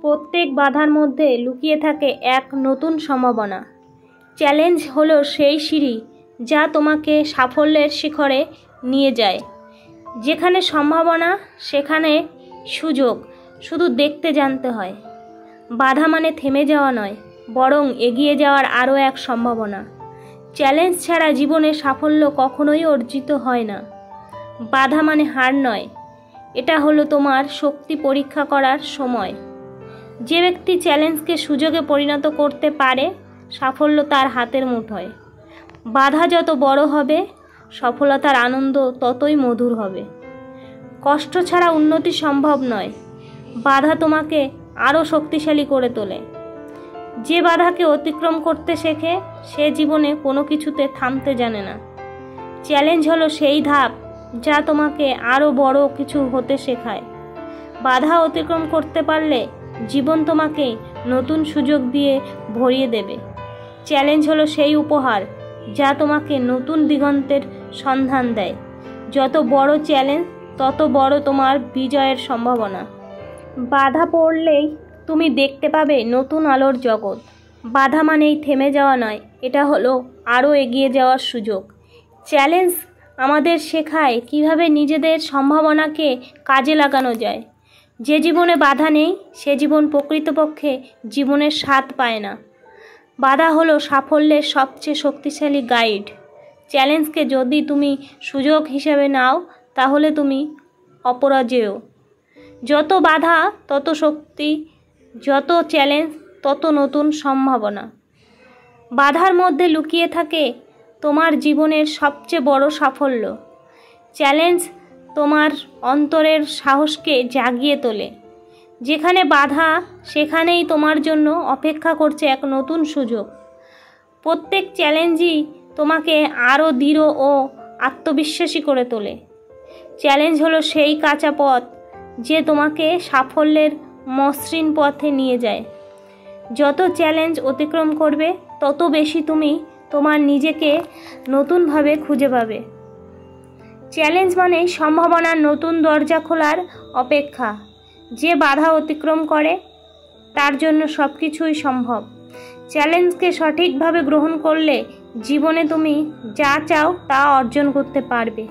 প্রত্যেক বাধার মধ্যে লুকিয়ে থাকে এক নতুন সম্ভাবনা। চ্যালেঞ্জ হলো সেই সিঁড়ি যা তোমাকে সাফল্যের শিখরে নিয়ে যায়। যেখানে সম্ভাবনা সেখানে সুযোগ, শুধু দেখতে জানতে হয়। বাধা মানে থেমে যাওয়া নয়, বরং এগিয়ে যাওয়ার আরও এক সম্ভাবনা। চ্যালেঞ্জ ছাড়া জীবনে সাফল্য কখনোই অর্জিত হয় না। বাধা মানে হার নয়, এটা হলো তোমার শক্তি পরীক্ষা করার সময়। যে ব্যক্তি চ্যালেঞ্জকে সুযোগে পরিণত করতে পারে, সাফল্য তার হাতের মুঠোয়। বাধা যত বড় হবে, সফলতার আনন্দ ততই মধুর হবে। কষ্ট ছাড়া উন্নতি সম্ভব নয়। বাধা তোমাকে আরও শক্তিশালী করে তোলে। যে বাধাকে অতিক্রম করতে শেখে, সে জীবনে কোনো কিছুতে থামতে জানে না। চ্যালেঞ্জ হলো সেই ধাপ যা তোমাকে আরও বড় কিছু হতে শেখায়। বাধা অতিক্রম করতে পারলে জীবন তোমাকে নতুন সুযোগ দিয়ে ভরিয়ে দেবে। চ্যালেঞ্জ হলো সেই উপহার যা তোমাকে নতুন দিগন্তের সন্ধান দেয়। যত বড় চ্যালেঞ্জ, তত বড় তোমার বিজয়ের সম্ভাবনা। বাধা পড়লেই তুমি দেখতে পাবে নতুন আলোর জগৎ। বাধা মানেই থেমে যাওয়া নয়, এটা হলো আরও এগিয়ে যাওয়ার সুযোগ। চ্যালেঞ্জ আমাদের শেখায় কিভাবে নিজেদের সম্ভাবনাকে কাজে লাগানো যায়। যে জীবনে বাধা নেই, সে জীবন প্রকৃতপক্ষে জীবনের স্বাদ পায় না। বাধা হলো সাফল্যের সবচেয়ে শক্তিশালী গাইড। চ্যালেঞ্জকে যদি তুমি সুযোগ হিসেবে নাও, তাহলে তুমি অপরাজেয়। যত বাধা তত শক্তি, যত চ্যালেঞ্জ তত নতুন সম্ভাবনা। বাধার মধ্যে লুকিয়ে থাকে তোমার জীবনের সবচেয়ে বড় সাফল্য। চ্যালেঞ্জ তোমার অন্তরের সাহসকে জাগিয়ে তোলে। যেখানে বাধা, সেখানেই তোমার জন্য অপেক্ষা করছে এক নতুন সুযোগ। প্রত্যেক চ্যালেঞ্জই তোমাকে আরও দৃঢ় ও আত্মবিশ্বাসী করে তোলে। চ্যালেঞ্জ হলো সেই কাঁচা পথ যে তোমাকে সাফল্যের মসৃণ পথে নিয়ে যায়। যত চ্যালেঞ্জ অতিক্রম করবে, তত বেশি তুমি তোমার নিজেকে নতুনভাবে খুঁজে পাবে। চ্যালেঞ্জ মানে সম্ভাবনার নতুন দরজা খোলার অপেক্ষা। যে বাধা অতিক্রম করে, তার জন্য সব কিছুই সম্ভব। চ্যালেঞ্জকে সঠিকভাবে গ্রহণ করলে জীবনে তুমি যা চাও তা অর্জন করতে পারবে।